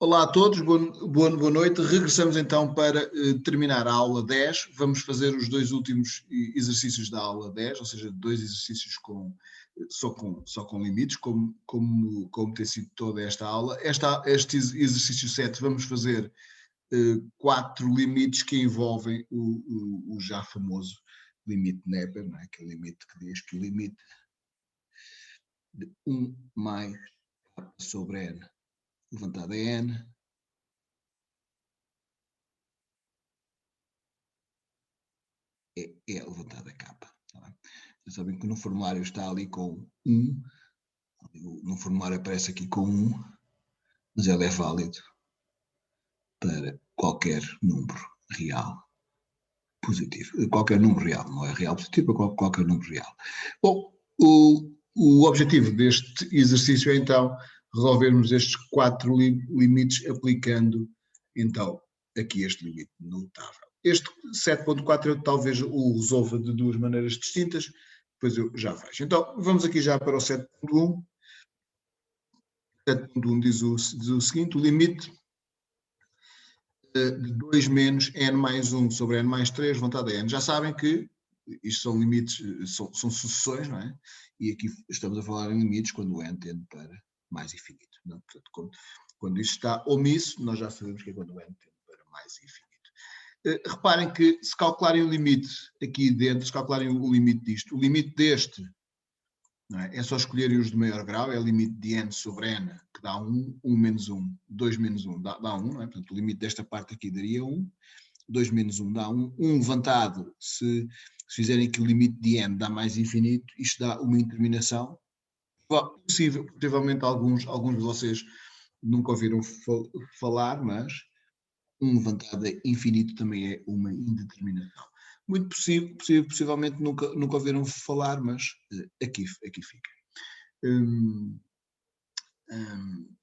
Olá a todos, boa noite. Regressamos então para terminar a aula 10. Vamos fazer os dois últimos exercícios da aula 10, ou seja, dois exercícios só com limites, como tem sido toda esta aula. Este exercício 7 vamos fazer 4 limites que envolvem o já famoso limite Neper, não é? Aquele limite que diz que o limite de 1 mais k sobre n levantado a n é levantado a k. Tá? Vocês sabem que no formulário está ali com 1, no formulário aparece aqui com 1, mas ele é válido para qualquer número real positivo. Qualquer número real, não é real positivo, é qualquer número real. Bom, o objetivo deste exercício é então resolvermos estes 4 limites aplicando então aqui este limite notável. Este 7.4 eu talvez o resolva de duas maneiras distintas, depois eu já vejo. Então vamos aqui já para o 7.1. 7.1 diz o seguinte: o limite de 2 menos n mais 1 sobre n mais 3 levantado a n. Já sabem que isto são limites, são sucessões, não é? E aqui estamos a falar em limites quando o n tende para mais infinito. Não? Portanto, quando isto está omisso, nós já sabemos que é quando o n tende para mais infinito. Reparem que se calcularem o limite aqui dentro, se calcularem o limite disto, o limite deste, não é? É só escolherem os de maior grau, é o limite de n sobre n, que dá 1, 1 menos 1, 2 menos 1 dá 1, não é? Portanto, o limite desta parte aqui daria 1, 2 menos 1 dá 1, 1 levantado, se fizerem aqui o limite de n dá mais infinito, isto dá uma indeterminação. Possivelmente alguns de vocês nunca ouviram falar, mas 1 levantado a infinito também é uma indeterminação. Muito possivelmente nunca ouviram falar, mas aqui fica.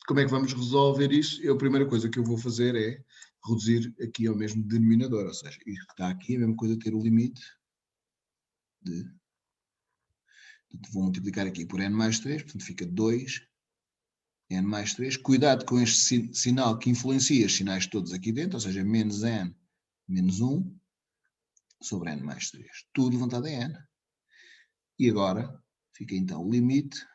Como é que vamos resolver isso? A primeira coisa que eu vou fazer é reduzir aqui ao mesmo denominador, ou seja, isto que está aqui é a mesma coisa ter o limite de... Vou multiplicar aqui por n mais 3, portanto fica 2 n mais 3. Cuidado com este sinal que influencia os sinais todos aqui dentro, ou seja, menos n menos 1 sobre n mais 3. Tudo levantado a n. E agora fica então o limite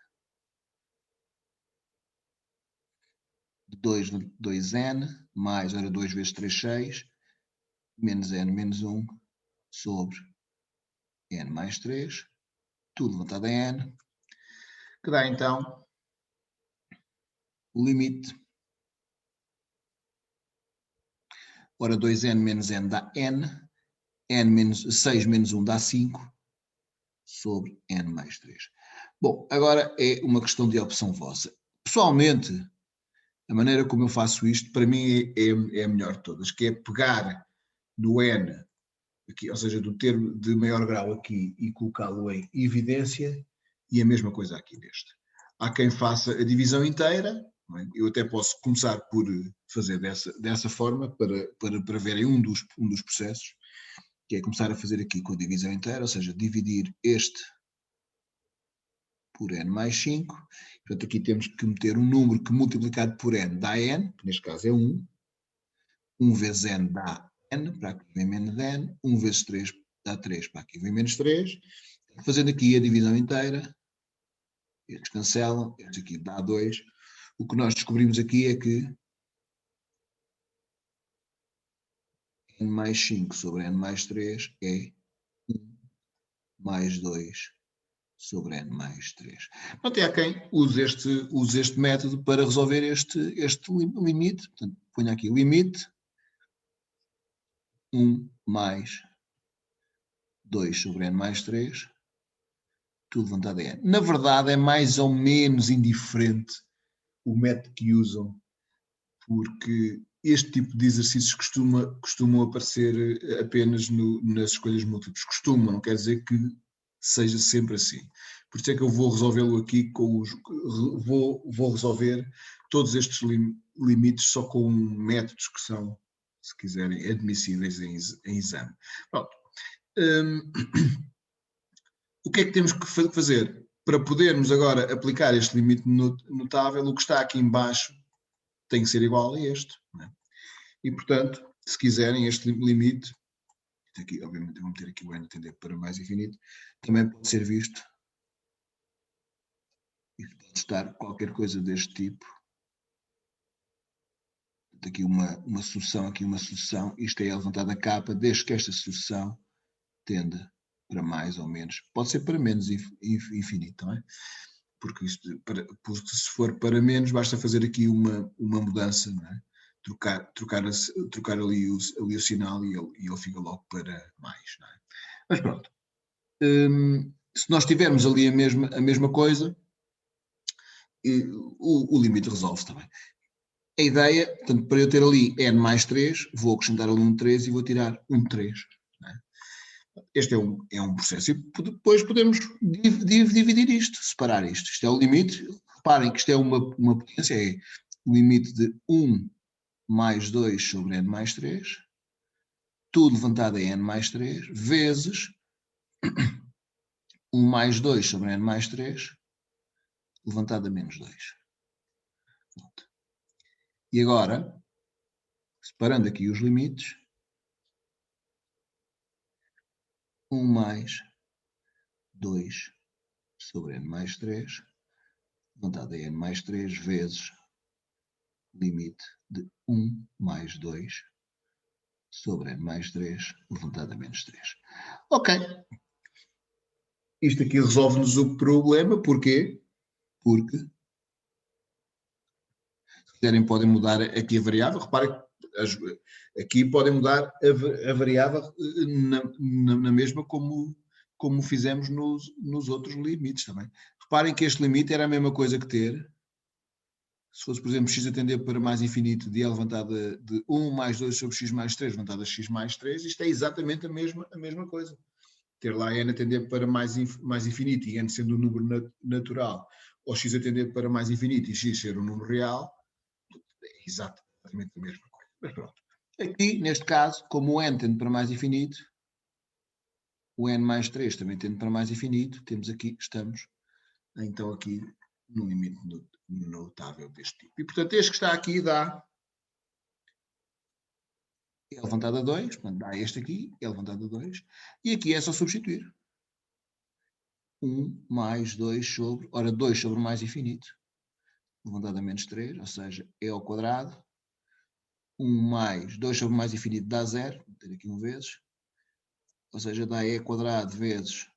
de 2n mais, ora 2 vezes 3, 6, menos n menos 1 sobre n mais 3, tudo levantado a n, que dá então o limite, ora 2n menos n dá n menos 6 menos 1 dá 5, sobre n mais 3. Bom, agora é uma questão de opção vossa. Pessoalmente, a maneira como eu faço isto, para mim é a melhor de todas, que é pegar do n, aqui, ou seja, do termo de maior grau aqui e colocá-lo em evidência, e a mesma coisa aqui neste. Há quem faça a divisão inteira, não é? Eu até posso começar por fazer dessa forma, para verem um dos processos, que é começar a fazer aqui com a divisão inteira, ou seja, dividir este por n mais 5. Portanto, aqui temos que meter um número que multiplicado por n dá n, que neste caso é 1. 1 vezes n dá n, para aqui vem menos n. 1 vezes 3 dá 3, para aqui vem menos 3. Fazendo aqui a divisão inteira, estes cancelam, este aqui dá 2. O que nós descobrimos aqui é que n mais 5 sobre n mais 3 é 1 mais 2 sobre n mais 3. Portanto, há quem use este método para resolver este limite. Portanto, ponho aqui limite 1 mais 2 sobre n mais 3, tudo levantado a n. Na verdade, é mais ou menos indiferente o método que usam, porque este tipo de exercícios costumam aparecer apenas nas escolhas múltiplas. Costumam, não quer dizer que seja sempre assim. Por isso é que eu vou resolvê-lo aqui vou resolver todos estes limites só com métodos que são, se quiserem, admissíveis em exame. Pronto. O que é que temos que fazer? Para podermos agora aplicar este limite notável, o que está aqui em baixo tem que ser igual a este. Não é? E, portanto, se quiserem, este limite, aqui, obviamente, eu vou meter aqui o n tender para mais infinito, também pode ser visto. Isto pode estar qualquer coisa deste tipo. Aqui uma sucessão, aqui uma sucessão. Isto é a levantada da capa, desde que esta sucessão tenda para mais ou menos. Pode ser para menos infinito, não é? Porque se for para menos, basta fazer aqui uma mudança, não é? Trocar ali o sinal e ele fica logo para mais, não é? Mas pronto. Se nós tivermos ali a mesma coisa, o limite resolve-se também. A ideia, portanto, para eu ter ali n mais 3, vou acrescentar ali um 3 e vou tirar um 3. Este é um processo. E depois podemos dividir isto, separar isto. Isto é o limite. Reparem que isto é uma potência, é o limite de 1 mais 2 sobre n mais 3, tudo levantado a n mais 3, vezes 1 mais 2 sobre n mais 3, levantado a menos 2. Pronto. E agora, separando aqui os limites, 1 mais 2 sobre n mais 3, levantado a n mais 3, vezes limite de 1 mais 2 sobre n mais 3, levantado a menos 3. Ok. Isto aqui resolve-nos o problema. Porquê? Porque, se quiserem, podem mudar aqui a variável. Reparem que aqui podem mudar a variável na mesma como fizemos nos outros limites também. Reparem que este limite era a mesma coisa que ter, se fosse, por exemplo, x a tender para mais infinito de e levantada de 1 mais 2 sobre x mais 3, levantada a x mais 3, isto é exatamente a mesma coisa. Ter lá n a tender para mais infinito e n sendo um número natural, ou x a tender para mais infinito e x ser um número real, é exatamente a mesma coisa. Mas pronto. Aqui, neste caso, como o n tende para mais infinito, o n mais 3 também tende para mais infinito, estamos então aqui no limite notável deste tipo. E, portanto, este que está aqui dá é levantado a 2, portanto, dá este aqui, é levantado a 2, e aqui é só substituir. 1 mais 2 sobre, ora 2 sobre mais infinito, levantado a menos 3, ou seja, e ao quadrado, 1 mais 2 sobre mais infinito dá 0, vou ter aqui um vezes, ou seja, dá e ao quadrado vezes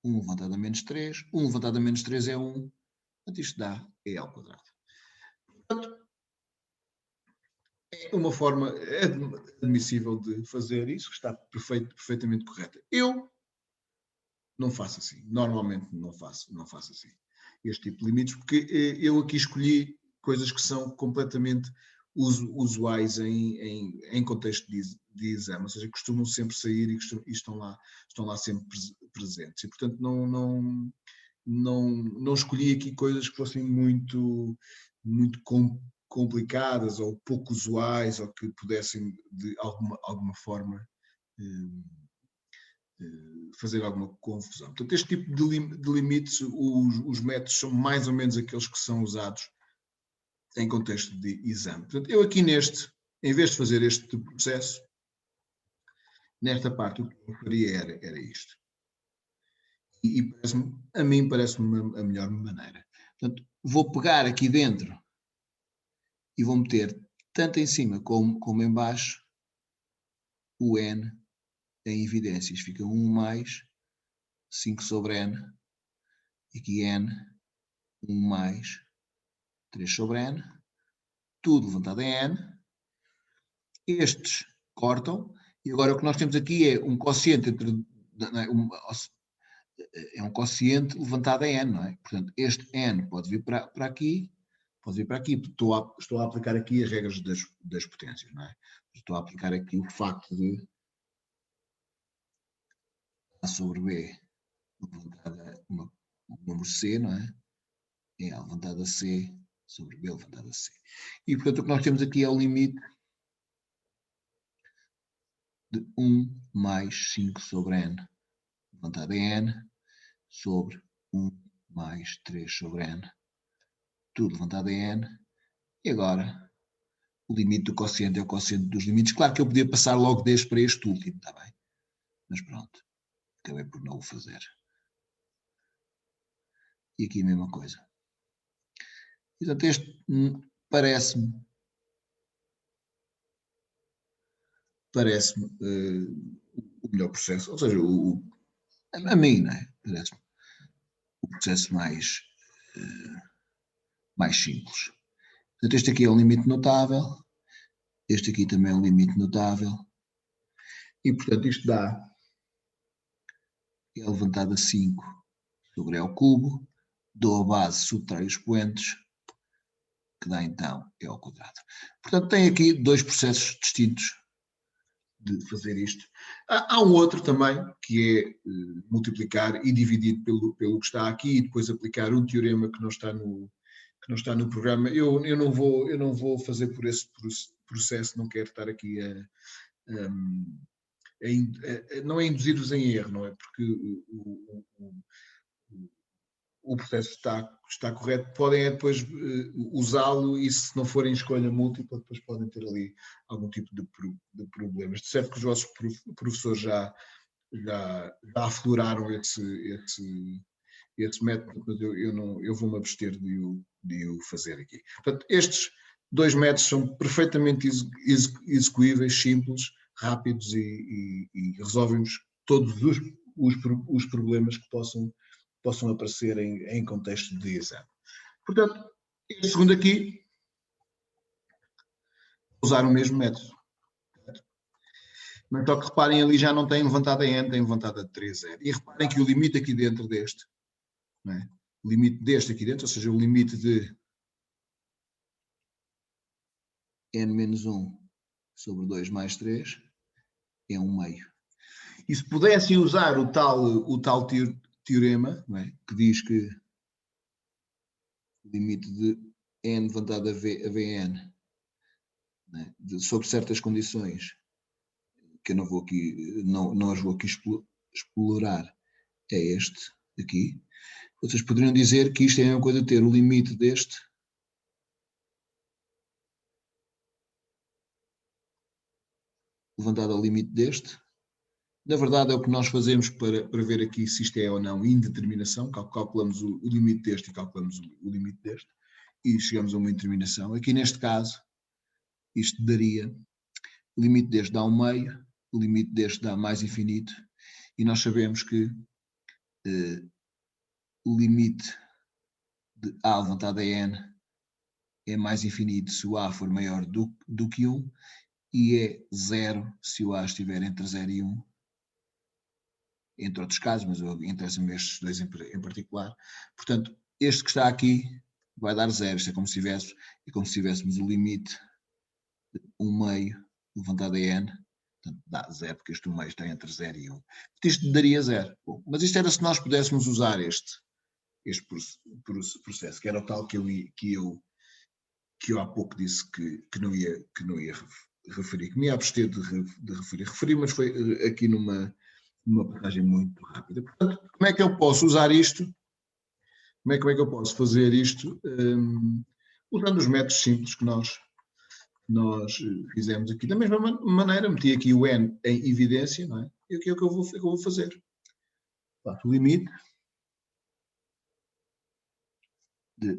1 levantado a menos 3, 1 levantado a menos 3 é 1, portanto isto dá e ao quadrado. Portanto, é uma forma admissível de fazer isso, que está perfeitamente correta. Eu não faço assim, normalmente não faço assim este tipo de limites, porque eu aqui escolhi coisas que são completamente usuais em contexto de exame, ou seja, costumam sempre sair e estão lá sempre presentes, e portanto não escolhi aqui coisas que fossem muito complicadas ou pouco usuais, ou que pudessem de alguma forma fazer alguma confusão. Portanto, este tipo de limites, os métodos são mais ou menos aqueles que são usados em contexto de exame. Portanto, eu aqui em vez de fazer este processo, nesta parte o que eu faria era isto. E a mim parece-me a melhor maneira. Portanto, vou pegar aqui dentro e vou meter tanto em cima como em baixo o n em evidências. Fica 1 mais 5 sobre n, e aqui n, 1 mais 3 sobre n, tudo levantado em n. Estes cortam, e agora o que nós temos aqui é um quociente é um quociente levantado em n, não é? Portanto, este n pode vir para aqui, estou a aplicar aqui as regras das potências, não é? Estou a aplicar aqui o facto de A sobre B levantada o número C, não é? É A levantada a C sobre B levantada a C. E, portanto, o que nós temos aqui é o limite de 1 mais 5 sobre n levantado em n sobre 1 mais 3 sobre n, tudo levantado em n. E agora o limite do quociente é o quociente dos limites. Claro que eu podia passar logo deste para este último, está bem? Mas pronto, acabei por não o fazer. E aqui a mesma coisa. Portanto, este parece-me o melhor processo, ou seja, a mim, não é? Parece-me o processo mais simples. Portanto, este aqui é um limite notável, este aqui também é um limite notável, e portanto isto dá é levantado a 5 sobre E ao cubo, dou a base, subtrai os expoentes, que dá então E ao quadrado. Portanto, tem aqui dois processos distintos de fazer isto. Há um outro também, que é multiplicar e dividir pelo que está aqui e depois aplicar um teorema que não está no programa. Eu não vou fazer por esse processo, não quero estar aqui não é induzir-vos em erro, não é? Porque o processo está correto, podem depois usá-lo e se não forem escolha múltipla, depois podem ter ali algum tipo de problemas. De certo que os vossos professores já afloraram esse método, mas eu vou-me abster de o fazer aqui. Portanto, estes dois métodos são perfeitamente execuíveis, simples, rápidos e resolvem-nos todos os problemas que possam aparecer em contexto de exame. Portanto, este segundo aqui, usar o mesmo método. Mas só que reparem, ali já não tem levantada N, tem levantada 3R. E reparem que o limite aqui dentro deste, não é? O limite deste aqui dentro, ou seja, o limite de N-1 sobre 2 mais 3 é 1 meio. E se pudessem usar o tal teorema, não é? Que diz que o limite de N levantado a Vn, não é? Sob certas condições, que eu não as vou aqui explorar, é este aqui. Vocês poderiam dizer que isto é a mesma coisa de ter o limite deste levantado ao limite deste. Na verdade, é o que nós fazemos para ver aqui se isto é ou não indeterminação. Calculamos o limite deste e calculamos o limite deste e chegamos a uma indeterminação. Aqui neste caso, isto daria, o limite deste dá 1 meio, o limite deste dá mais infinito e nós sabemos que o limite de A levantado a N é mais infinito se o A for maior do que 1 e é 0 se o A estiver entre 0 e 1. Entre outros casos, mas interessa-me estes dois em particular. Portanto, este que está aqui vai dar 0. Isto é como se tivéssemos o limite de 1 meio levantado a N. Portanto, dá 0, porque este 1 meio está entre 0 e 1. Isto daria 0. Bom, mas isto era se nós pudéssemos usar este processo, que era o tal que eu há pouco disse que não ia referir, que me ia abster de referir. Referi, mas foi aqui numa passagem muito rápida. Portanto, como é que eu posso usar isto? Como é que eu posso fazer isto? Usando os métodos simples que nós fizemos aqui. Da mesma maneira, meti aqui o N em evidência, não é? E o que é que eu vou fazer? O limite de...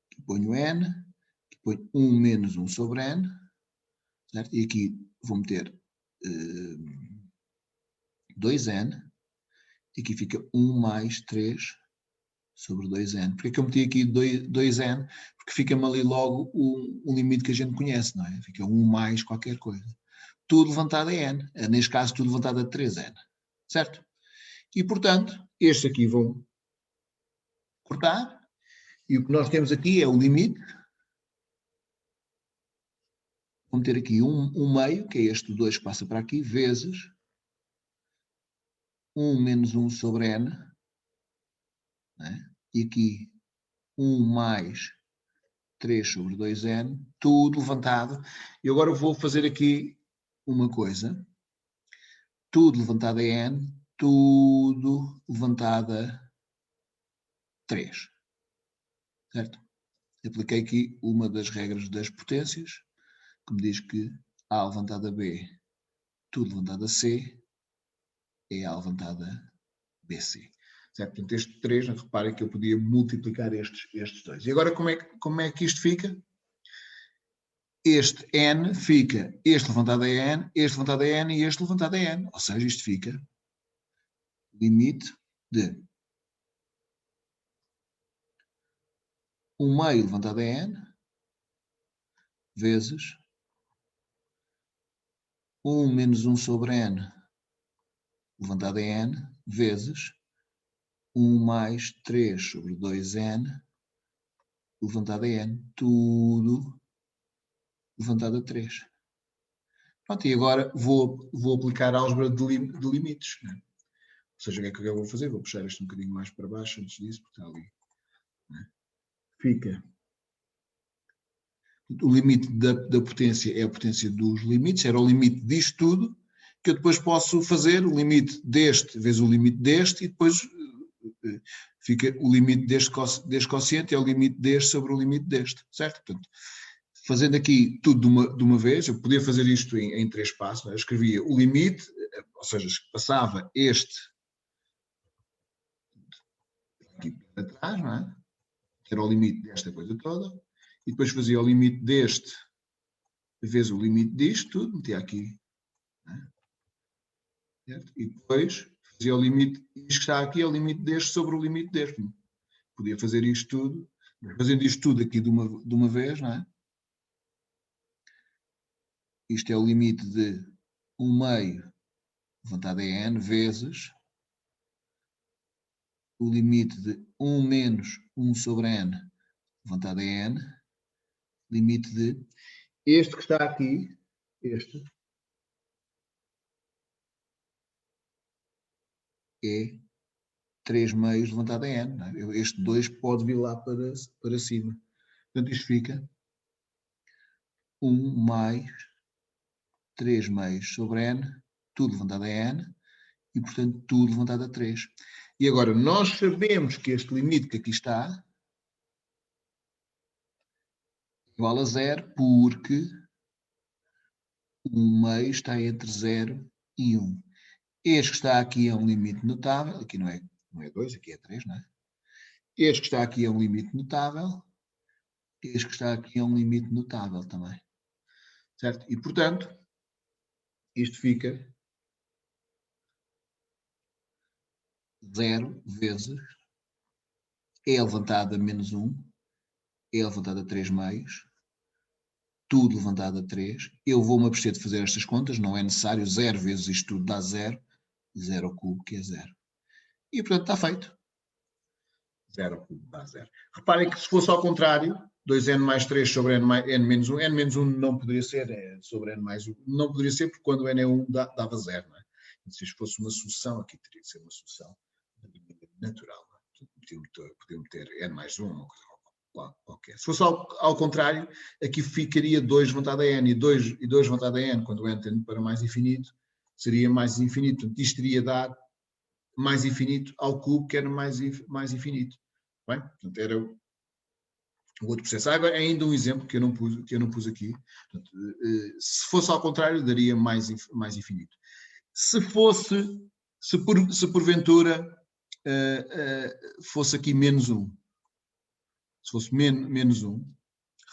Aqui ponho N, aqui ponho 1 menos 1 sobre N, certo? E aqui vou meter 2N, e aqui fica 1 mais 3 sobre 2N. Porque é que eu meti aqui 2N? Porque fica-me ali logo um limite que a gente conhece, não é? Fica 1 mais qualquer coisa. Tudo levantado a N. Neste caso, tudo levantado a 3N. Certo? E, portanto, estes aqui vão cortar. E o que nós temos aqui é o limite. Vou meter aqui um meio, que é este 2 que passa para aqui, vezes 1 menos 1 sobre N. Né? E aqui 1 mais 3 sobre 2N, tudo levantado. E agora vou fazer aqui uma coisa. Tudo levantado a N, tudo levantado a 3. Certo? apliquei aqui uma das regras das potências, que me diz que A levantado a B, tudo levantado a C, é A levantado a BC. Certo? Portanto, estes 3, reparem que eu podia multiplicar estes dois. E agora como é que isto fica? Este N fica este levantado a N, este levantado a N e este levantado a N. Ou seja, isto fica limite de 1 meio levantado a N vezes 1 menos 1 sobre N levantado a N vezes 1 mais 3 sobre 2N levantado a N. Tudo levantado a 3. Pronto, e agora vou aplicar a álgebra de limites. Né? Ou seja, o que é que eu vou fazer? Vou puxar isto um bocadinho mais para baixo antes disso, porque está ali. Né? Fica. O limite da potência é a potência dos limites, era o limite disto tudo, que eu depois posso fazer o limite deste vezes o limite deste, e depois fica o limite deste quociente é o limite deste sobre o limite deste, certo? Portanto, fazendo aqui tudo de uma vez, eu podia fazer isto em 3 passos, eu escrevia o limite, ou seja, passava este aqui para trás, não é? Que era o limite desta coisa toda, e depois fazia o limite deste vezes o limite disto tudo, metia aqui, né? Certo? E depois fazia o limite, isto que está aqui é o limite deste sobre o limite deste. Podia fazer isto tudo, fazendo isto tudo aqui de uma vez, não é? Isto é o limite de 1 meio levantado a N vezes o limite de 1 menos 1 sobre N levantado a N, limite de este que está aqui, este, é 3 meios levantado a N. Não é? Este 2 pode vir lá para cima. Portanto, isto fica 1 mais 3 meios sobre N, tudo levantado a N, e, portanto, tudo levantado a 3. E agora, nós sabemos que este limite que aqui está igual a 0, porque 1 meio está entre 0 e 1. Este que está aqui é um limite notável, aqui não é 2, aqui é 3, não é? Este que está aqui é um limite notável, este que está aqui é um limite notável também. Certo? E, portanto, isto fica 0 vezes E levantado a menos 1, E levantado a 3 meios, tudo levantado a 3. Eu vou-me abster de fazer estas contas, não é necessário. 0 vezes isto tudo dá 0. 0 ao cubo, que é 0. E, portanto, está feito. 0 ao cubo dá 0. Reparem que se fosse ao contrário, 2n mais 3 sobre n menos 1, n menos 1 não poderia ser sobre n mais 1. Não poderia ser porque quando n é 1 dava 0. Não é? Se isto fosse uma sucessão, aqui teria que ser uma sucessão natural. Não é? Podiam ter n mais 1, uma coisa qualquer. Se fosse ao contrário, aqui ficaria 2 levantado a n e 2 levantado a n, quando o n tende para mais infinito, seria mais infinito. Portanto, isto iria dar mais infinito ao cubo, que era mais infinito. Bem, portanto, era o outro processo. Agora, ainda um exemplo que eu não pus aqui. Portanto, se fosse ao contrário, daria mais infinito. Se porventura fosse aqui menos 1, se fosse menos 1,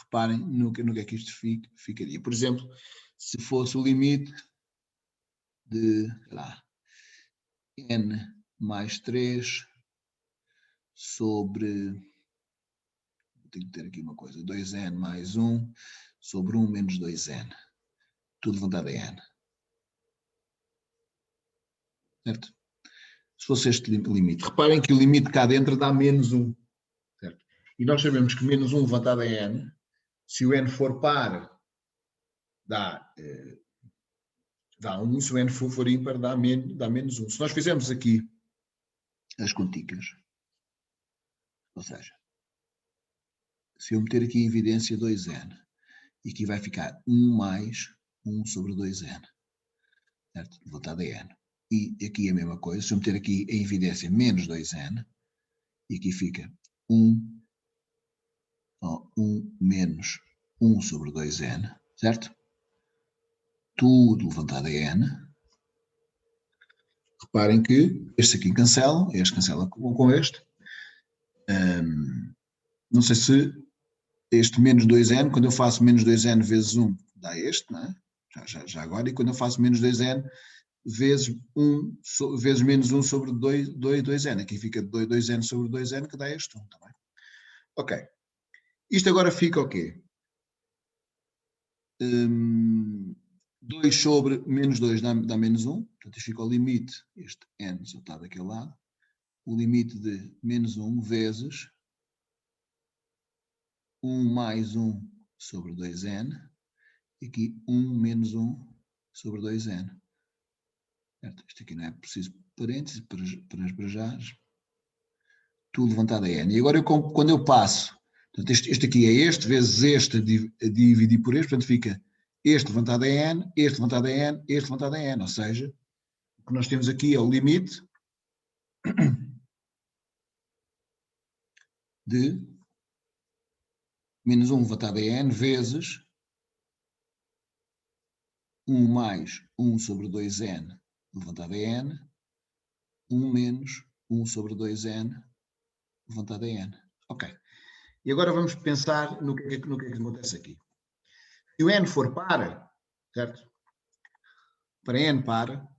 reparem no que é que isto ficaria. Por exemplo, se fosse o limite de n mais 3 sobre, tenho que ter aqui uma coisa, 2n mais 1 sobre 1 menos 2n, tudo levantado a n. Certo? Se fosse este limite. Reparem que o limite cá dentro dá menos 1. Certo? E nós sabemos que menos 1 levantado a n, se o n for par, dá 1, se o n for ímpar, dá menos 1. Se nós fizermos aqui as continhas, ou seja, se eu meter aqui em evidência 2n, e aqui vai ficar 1 mais 1 sobre 2n, certo? Levantado a n. E aqui a mesma coisa, se eu meter aqui em evidência menos 2n, e aqui fica 1 1 menos 1 sobre 2n, certo? Tudo levantado a n. Reparem que este aqui cancelam, este cancela com este. Não sei se este menos 2n, quando eu faço menos 2n vezes 1, dá este, não é? Já agora, e quando eu faço menos 2n vezes menos 1 sobre 2n, aqui fica 2n sobre 2n, que dá este 1, tá bem? Ok. Isto agora fica o quê? 2 sobre menos 2 dá menos 1, portanto isto fica o limite, este n só está daquele lado, o limite de menos 1 vezes 1 mais 1 sobre 2n, e aqui 1 menos 1 sobre 2n. Certo? Isto aqui não é preciso parênteses, para já, tudo levantado a n. E agora quando eu passo, portanto, este aqui é este, vezes este a dividir por este, portanto fica este levantado a n, este levantado a n, este levantado a n, ou seja, o que nós temos aqui é o limite de menos 1 levantado a n vezes 1 mais 1 sobre 2n levantado a n, 1 menos 1 sobre 2n levantado a n. Ok. E agora vamos pensar no que é que acontece aqui. Se o n for par, certo? Para n par,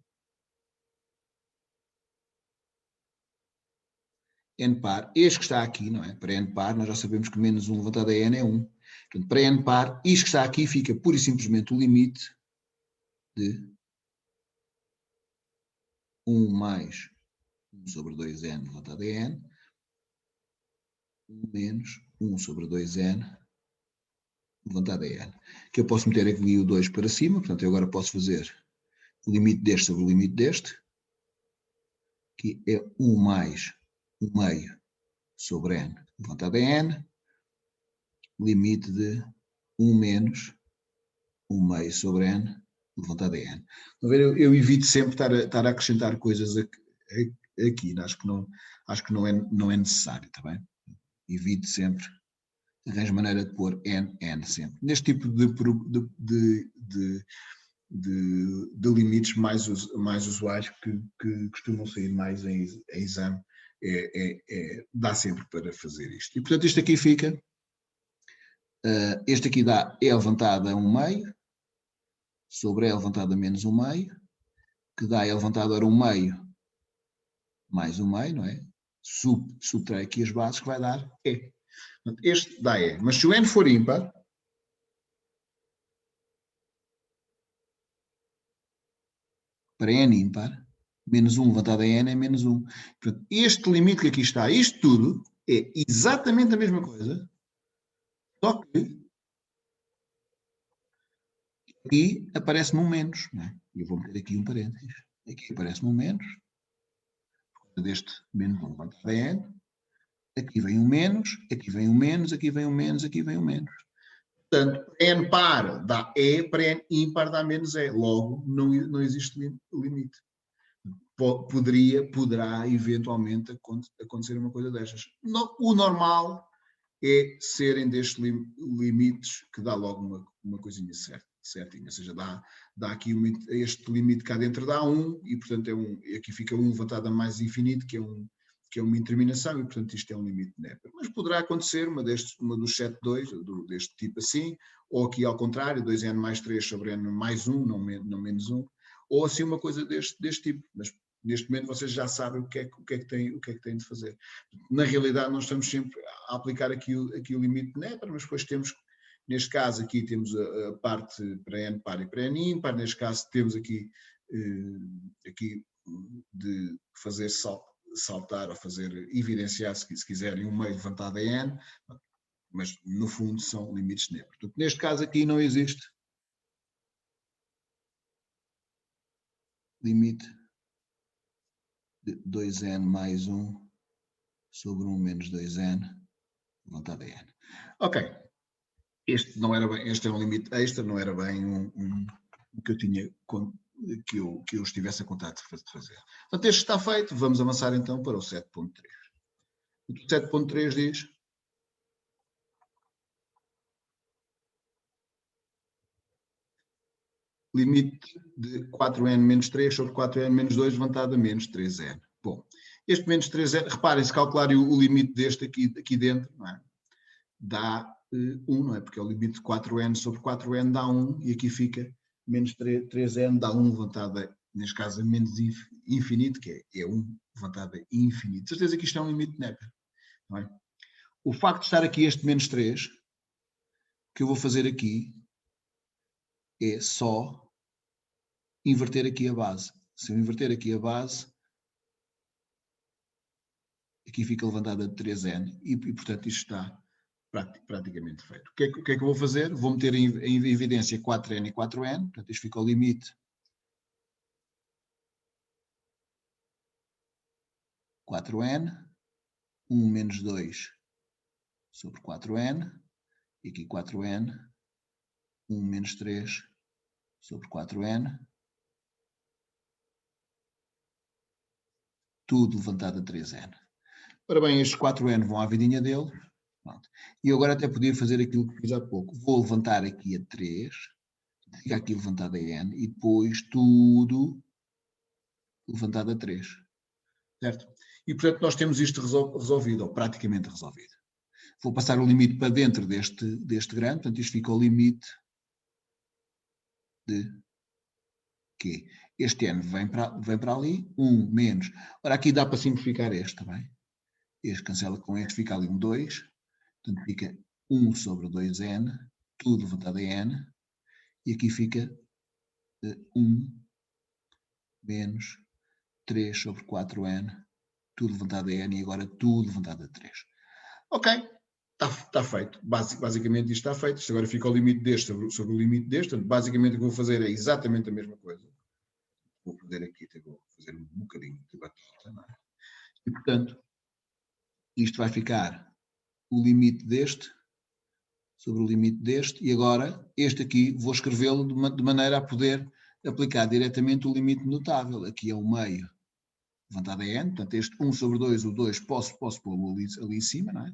este que está aqui, não é? Para n par, nós já sabemos que menos 1 levantado a n é 1. Portanto, para n par, isto que está aqui fica pura e simplesmente o limite de 1 mais 1 sobre 2n levantado a n, 1 menos 1 sobre 2n levantado a n. Que eu posso meter aqui o 2 para cima, portanto, eu agora posso fazer o limite deste sobre o limite deste, que é 1 mais 1 meio sobre n levantado a n, limite de 1 menos 1 meio sobre n levantado a n. Eu evito sempre estar a acrescentar coisas aqui, acho que não é necessário, está bem? Evito sempre, arranjo maneira de pôr n sempre. Neste tipo de limites mais usuais que costumam sair mais em exame, dá sempre para fazer isto. E portanto isto aqui fica, este aqui dá e levantado a 1 meio, sobre e levantado a menos 1 meio, que dá e levantado a 1 meio mais 1 meio, não é? Subtrai aqui as bases, que vai dar e. Portanto, este dá e. Mas se o n for ímpar, para n ímpar, menos 1 levantado a n é menos 1. Portanto, este limite que aqui está, isto tudo, é exatamente a mesma coisa, só que aqui aparece-me um menos. Não é? Eu vou meter aqui um parênteses. Aqui aparece-me um menos, deste menos 1 levantado a n, aqui vem um menos, aqui vem um menos, aqui vem um menos, aqui vem um menos. Portanto, para n par dá e, para n ímpar dá menos e. Logo, não existe limite. Poderá eventualmente acontecer uma coisa destas. O normal é serem destes limites que dá logo uma coisinha certinha, ou seja, dá aqui este limite cá dentro dá 1 e portanto aqui fica 1 levantado a mais infinito, que é uma indeterminação e portanto isto é um limite de Neper. Mas poderá acontecer uma dos 7,2, deste tipo assim, ou aqui ao contrário, 2n mais 3 sobre n mais 1, não menos 1, ou assim uma coisa deste tipo, mas neste momento vocês já sabem o que é que têm de fazer. Na realidade nós estamos sempre a aplicar aqui o limite de Neper, mas depois temos, neste caso aqui temos a parte para n par e para n ímpar, neste caso temos aqui de fazer saltar ou fazer evidenciar, se quiserem, um meio levantado a n, mas no fundo são limites de Neper. Portanto, neste caso aqui não existe limite de 2n mais 1 sobre 1 menos 2n levantado a n. Ok. Este é um limite extra, não era bem o que eu tinha que eu estivesse a contar de fazer. Portanto, este está feito, vamos avançar então para o 7.3. O 7.3 diz limite de 4n menos 3 sobre 4n menos 2 levantado a menos 3n. Bom, este menos 3n, reparem, se calcularem o limite deste aqui dentro, não é? Dá 1, não é? Porque é o limite de 4n sobre 4n dá 1, e aqui fica menos 3n dá 1 levantado a, neste caso, a menos infinito, que é 1 levantado a infinito. Certeza que isto é um limite de Neper, não é? O facto de estar aqui este menos 3, que eu vou fazer aqui, é só inverter aqui a base. Se eu inverter aqui a base, aqui fica levantada de 3n e portanto, isto está praticamente feito. O que é que eu vou fazer? Vou meter em evidência 4n e 4n, portanto, isto fica o limite 4n, 1 menos 2 sobre 4n, e aqui 4n, 1 menos 3 sobre 4n, tudo levantado a 3n. Ora bem, estes 4n vão à vidinha dele. Pronto. E eu agora até podia fazer aquilo que fiz há pouco. Vou levantar aqui a 3, fica aqui levantado a n, e depois tudo levantado a 3. Certo? E, portanto, nós temos isto resolvido, ou praticamente resolvido. Vou passar o limite para dentro deste grande, portanto, isto fica o limite de Q. Este n vem para ali, 1 menos. Ora, aqui dá para simplificar este também. Este cancela com este, fica ali um 2. Portanto, fica 1 sobre 2n, tudo levantado a n. E aqui fica 1 menos 3 sobre 4n, tudo levantado a n, e agora tudo levantado a 3. Ok, está feito. Basicamente isto está feito. Isto agora fica o limite deste sobre o limite deste. Portanto, basicamente o que vou fazer é exatamente a mesma coisa. Vou fazer aqui, vou fazer um bocadinho de batata, não é? E, portanto, isto vai ficar o limite deste sobre o limite deste, e agora este aqui vou escrevê-lo de maneira a poder aplicar diretamente o limite notável. Aqui é o meio levantado a n, portanto este 1 sobre 2, o 2 posso pô-lo ali em cima, não é?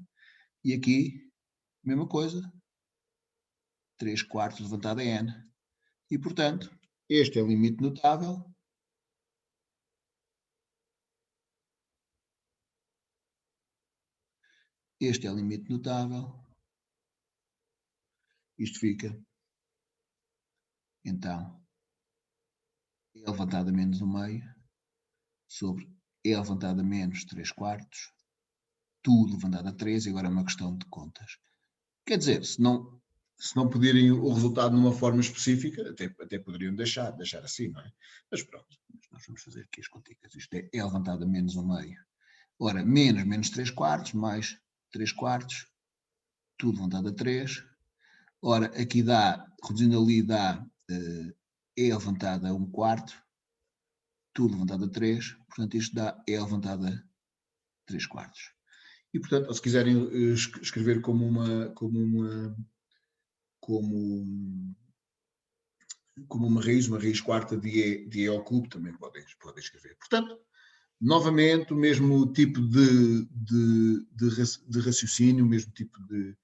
E aqui, mesma coisa, 3 quartos levantado a n. E, portanto, este é o limite notável. Este é o limite notável. Isto fica, então, E levantado a menos 1/2 sobre E levantado a menos 3 quartos, tudo levantado a 3, e agora é uma questão de contas. Quer dizer, se não pedirem o resultado numa forma específica, até poderiam deixar assim, não é? Mas pronto, nós vamos fazer aqui as continhas. Isto é E levantado a menos 1/2. Ora, menos 3 quartos, mais 3 quartos, tudo levantado a 3. Ora, aqui dá, reduzindo ali, dá E levantado a 1 quarto, tudo levantado a 3. Portanto, isto dá E levantado a 3 quartos. E, portanto, se quiserem escrever como uma raiz quarta de E ao cubo, também podem escrever. Portanto, novamente, o mesmo tipo de raciocínio, o mesmo tipo de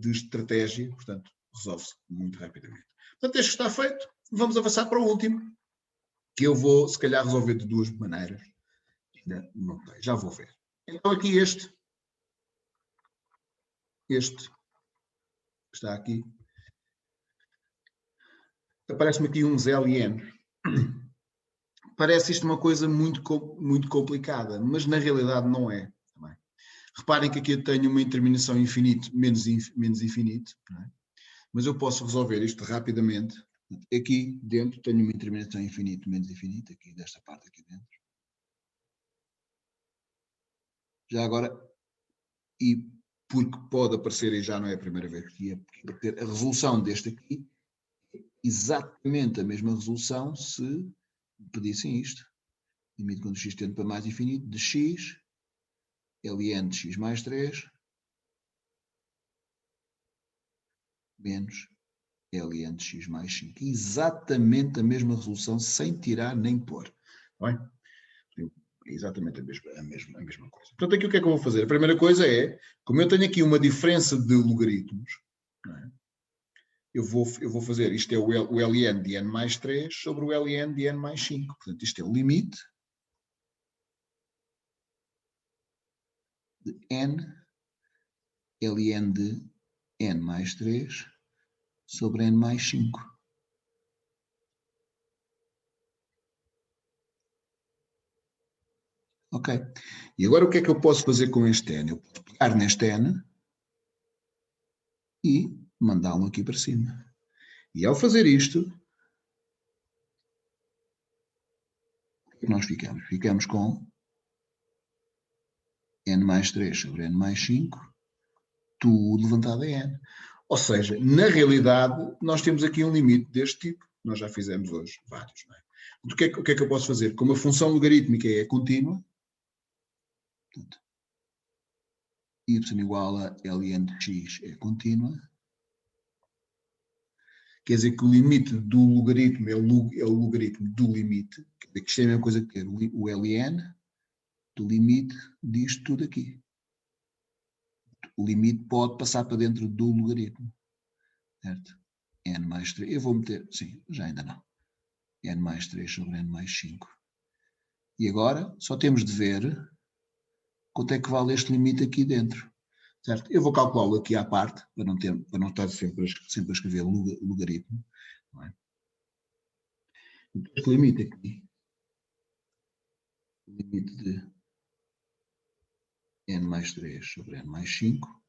estratégia, portanto, resolve-se muito rapidamente. Portanto, este está feito. Vamos avançar para o último, que eu vou, se calhar, resolver de duas maneiras. Ainda não sei, já vou ver. Então, aqui este está aqui. Aparece-me aqui uns L e N. Parece isto uma coisa muito complicada, mas na realidade não é. Também. Reparem que aqui eu tenho uma interminação infinito menos infinito, não é? Mas eu posso resolver isto rapidamente. Aqui dentro tenho uma interminação infinito menos infinito, aqui desta parte aqui dentro. Já agora, e porque pode aparecer, e já não é a primeira vez que ia ter a resolução deste aqui, exatamente a mesma resolução se pedissem isto. Limite quando x tende para mais infinito de x, Ln de x mais 3, menos Ln de x mais 5. Exatamente a mesma resolução, sem tirar nem pôr. Não é? É exatamente a mesma coisa. Portanto, aqui o que é que eu vou fazer? A primeira coisa é, como eu tenho aqui uma diferença de logaritmos, não é? eu vou fazer, isto é o ln de n mais 3 sobre o ln de n mais 5. Portanto, isto é o limite de n, ln de n mais 3 sobre n mais 5. Ok. E agora o que é que eu posso fazer com este n? Eu posso pegar neste n e mandá-lo aqui para cima. E ao fazer isto, o que nós ficamos? Ficamos com n mais 3 sobre n mais 5, tudo levantado a n. Ou seja, na realidade, nós temos aqui um limite deste tipo. Nós já fizemos hoje vários. Não é? O que é que eu posso fazer? Como a função logarítmica é contínua, portanto, y igual a ln de x é contínua, quer dizer que o limite do logaritmo é o logaritmo do limite, quer dizer que isto é a mesma coisa que ter o ln do limite disto tudo aqui. O limite pode passar para dentro do logaritmo, certo? N mais 3, eu vou meter, sim, já ainda não. N mais 3 sobre N mais 5. E agora só temos de ver quanto é que vale este limite aqui dentro, certo? Eu vou calculá-lo aqui à parte, para não estar sempre a escrever logaritmo, não é? Este limite aqui, o limite de N mais 3 sobre N mais 5,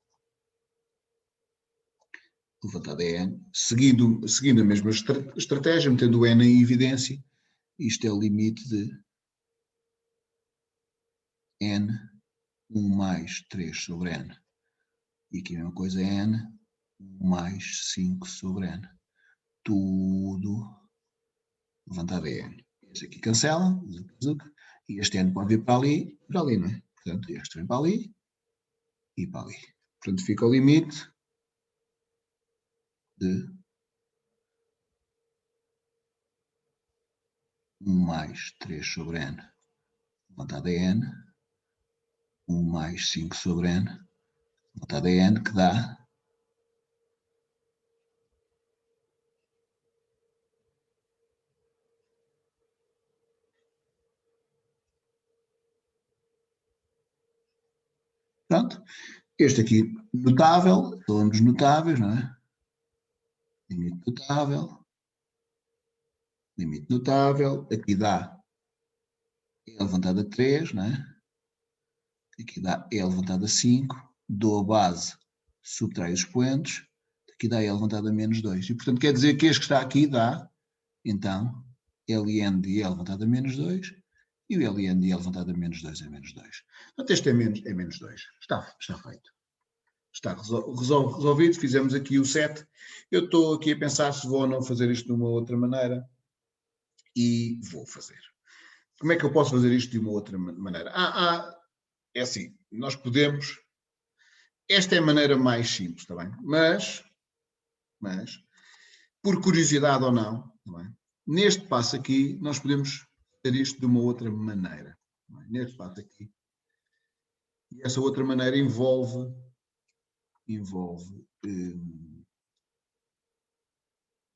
levantado a N, seguindo a mesma estratégia, metendo o N em evidência, isto é o limite de N 1 mais 3 sobre N. E aqui a mesma coisa é N 1 mais 5 sobre N. Tudo levantado a N. Este aqui cancela, e este N pode vir para ali, não é? Portanto, este vem para ali e para ali. Portanto, fica o limite de 1 mais 3 sobre N levantado a N, 1 mais 5 sobre N levantado a N, que dá pronto. Este aqui notável, falamos notáveis, não é? Limite notável, aqui dá E levantado a 3, não é? Aqui dá E levantado a 5, dou a base, subtrai os expoentes, aqui dá E levantado a menos 2. E, portanto, quer dizer que este que está aqui dá, então, ln de E levantado a menos 2 e o ln de E levantado a menos 2 é menos 2. Portanto, este é menos 2. Está feito. Está resolvido, fizemos aqui o 7. Eu estou aqui a pensar se vou ou não fazer isto de uma outra maneira e vou fazer. Como é que eu posso fazer isto de uma outra maneira? É assim, nós podemos... Esta é a maneira mais simples, está bem? Mas por curiosidade ou não, está bem? Neste passo aqui, nós podemos fazer isto de uma outra maneira. Neste passo aqui. E essa outra maneira envolve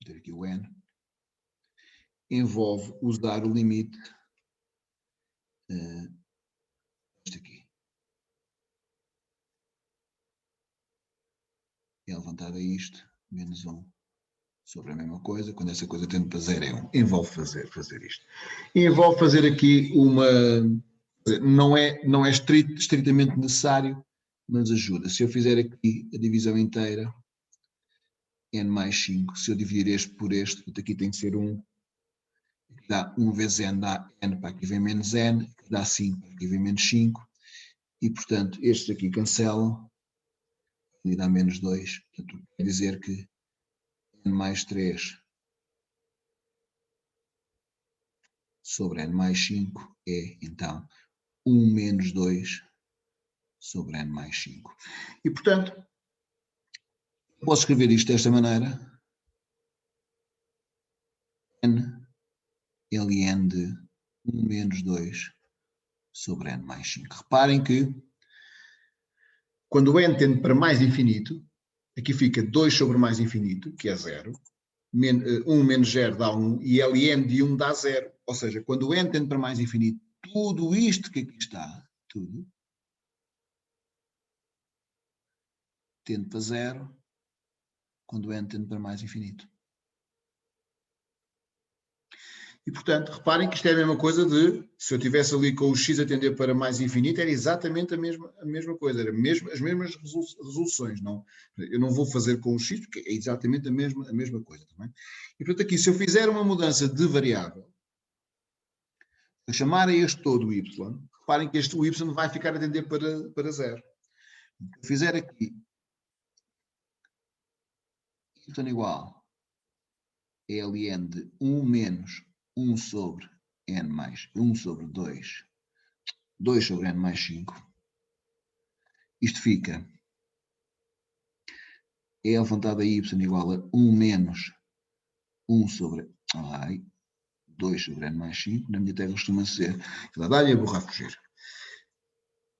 ter aqui o N, envolve usar o limite este aqui. É levantado a isto, menos 1 sobre a mesma coisa, quando essa coisa tende para 0 é 1. Envolve fazer isto. Envolve fazer aqui uma... Não é estritamente necessário, mas ajuda. Se eu fizer aqui a divisão inteira, n mais 5, se eu dividir este por este, aqui tem que ser 1, dá 1 vezes n, dá n, para aqui vem menos n, dá 5, para aqui vem menos 5, e portanto estes aqui cancelam, e dá menos 2, portanto quer dizer que n mais 3 sobre n mais 5 é, então, 1 menos 2 sobre n mais 5. E, portanto, posso escrever isto desta maneira. N ln de 1 menos 2 sobre n mais 5. Reparem que, quando o n tende para mais infinito, Aqui fica 2 sobre mais infinito, que é 0. 1 menos 0 dá 1 e Ln de 1 dá 0. Ou seja, quando o n tende para mais infinito, tudo isto que aqui está, tudo, tende para 0, quando o n tende para mais infinito. E, portanto, reparem que isto é a mesma coisa de, se eu tivesse ali com o x a tender para mais infinito, era exatamente a mesma coisa, era as mesmas resoluções. Não? Eu não vou fazer com o x, porque é exatamente a mesma coisa. Também. E, portanto, aqui, se eu fizer uma mudança de variável, a chamar a este todo y, reparem que o y vai ficar a tender para 0. Se eu fizer aqui y igual a Ln de 1 menos 1 sobre n mais 1 sobre 2, 2 sobre n mais 5, isto fica E levantado a y igual a 1 menos 1 sobre 2 sobre n mais 5, na minha terra costuma ser, dá-lhe a borrar a fugir.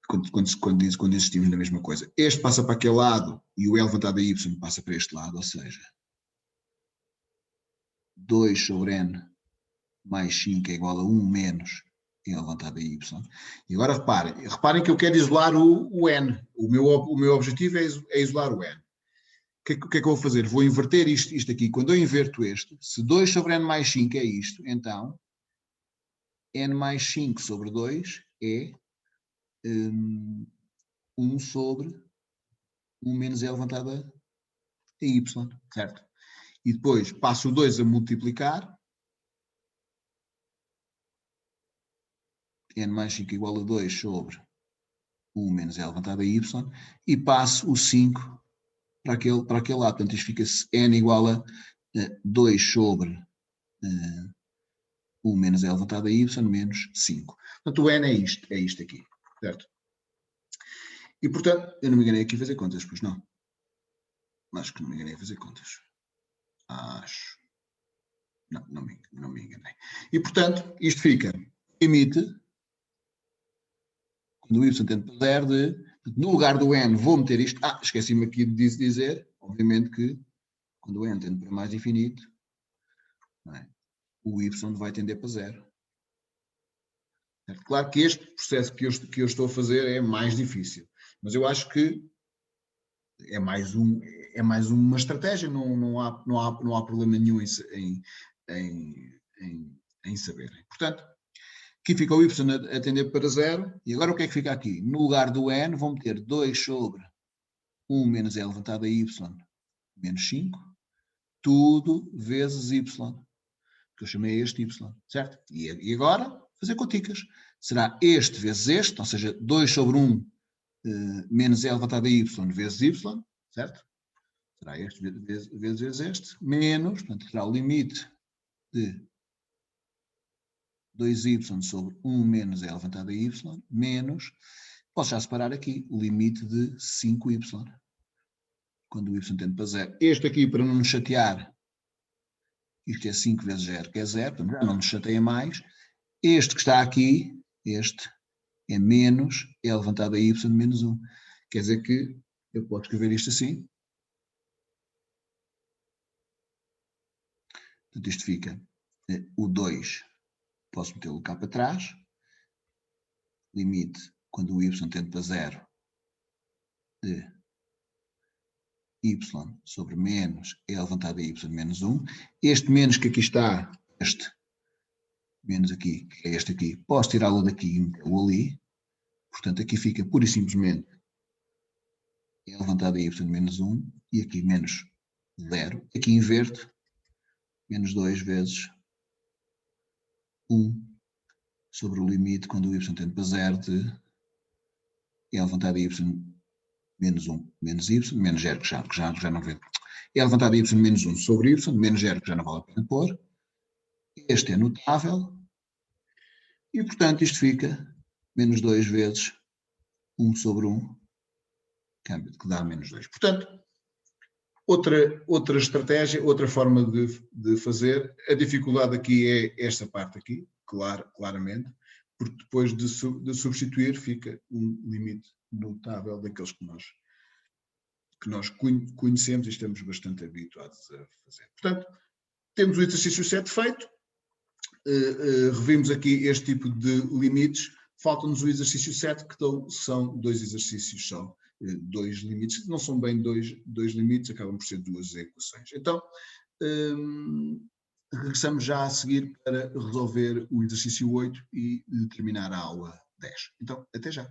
Quando existimos na mesma coisa. Este passa para aquele lado e o E levantado a y passa para este lado, ou seja, 2 sobre n mais 5 é igual a 1 menos E levantado a y. E agora reparem que eu quero isolar o n. O meu objetivo é isolar o n. O que é que eu vou fazer? Vou inverter isto aqui. Quando eu inverto este, se 2 sobre n mais 5 é isto, então n mais 5 sobre 2 é 1 sobre 1 menos E levantado a y, certo? E depois passo o 2 a multiplicar, n mais 5 igual a 2 sobre 1 menos E levantado a y, e passo o 5 para aquele lado. Portanto, isto fica n igual a 2 sobre 1 menos E levantado a y menos 5. Portanto, o n é isto aqui, certo? E, portanto, eu não me enganei aqui a fazer contas, pois não. Acho que não me enganei a fazer contas. Acho. Não me enganei. E, portanto, isto fica limite, quando o y tende para 0, no lugar do n vou meter isto. Esqueci-me aqui de dizer, obviamente que quando o n tende para mais infinito, o y vai tender para 0. Claro que este processo que eu estou a fazer é mais difícil, mas eu acho que é mais uma estratégia, não há problema nenhum em saberem. Portanto, aqui fica o y a tender para 0, e agora o que é que fica aqui? No lugar do n, vou meter 2 sobre 1 menos E levantado a y menos 5, tudo vezes y, que eu chamei este y, certo? E agora, fazer conticas. Será este vezes este, ou seja, 2 sobre 1 menos E levantado a y vezes y, certo? Será este vezes este, menos, portanto, será o limite de 2y sobre 1 menos E levantado a y, menos, posso já separar aqui, o limite de 5y, quando o y tende para 0. Este aqui, para não nos chatear, isto é 5 vezes 0, que é 0, portanto, já não nos chateia mais. Este que está aqui, este, é menos E levantado a y menos 1. Quer dizer que eu posso escrever isto assim. Portanto, isto fica o 2, posso metê-lo cá para trás. Limite, quando o y tende para 0, de y sobre menos E levantado a y menos 1. Este menos que aqui está, este menos aqui, que é este aqui, posso tirá-lo daqui e metê-lo ali. Portanto, aqui fica pura e simplesmente E levantado a y menos 1 e aqui menos 0. Aqui inverto, menos 2 vezes 1 sobre o limite quando o y tende para 0 de E levantado a y menos 1 menos y, menos 0, que já não vê. E levantado a y menos 1 sobre y, menos 0, que já não vale a pena pôr. Este é notável. E, portanto, isto fica menos 2 vezes 1 sobre 1, que dá menos 2. Portanto, outra estratégia, outra forma de fazer. A dificuldade aqui é esta parte aqui, claramente, porque depois de substituir fica um limite notável daqueles que que nós conhecemos e estamos bastante habituados a fazer. Portanto, temos o exercício 7 feito, revimos aqui este tipo de limites, falta-nos o exercício 7, que são 2 exercícios só, 2 limites, não são bem dois limites, acabam por ser 2 equações. Então, regressamos já a seguir para resolver o exercício 8 e terminar a aula 10. Então, até já.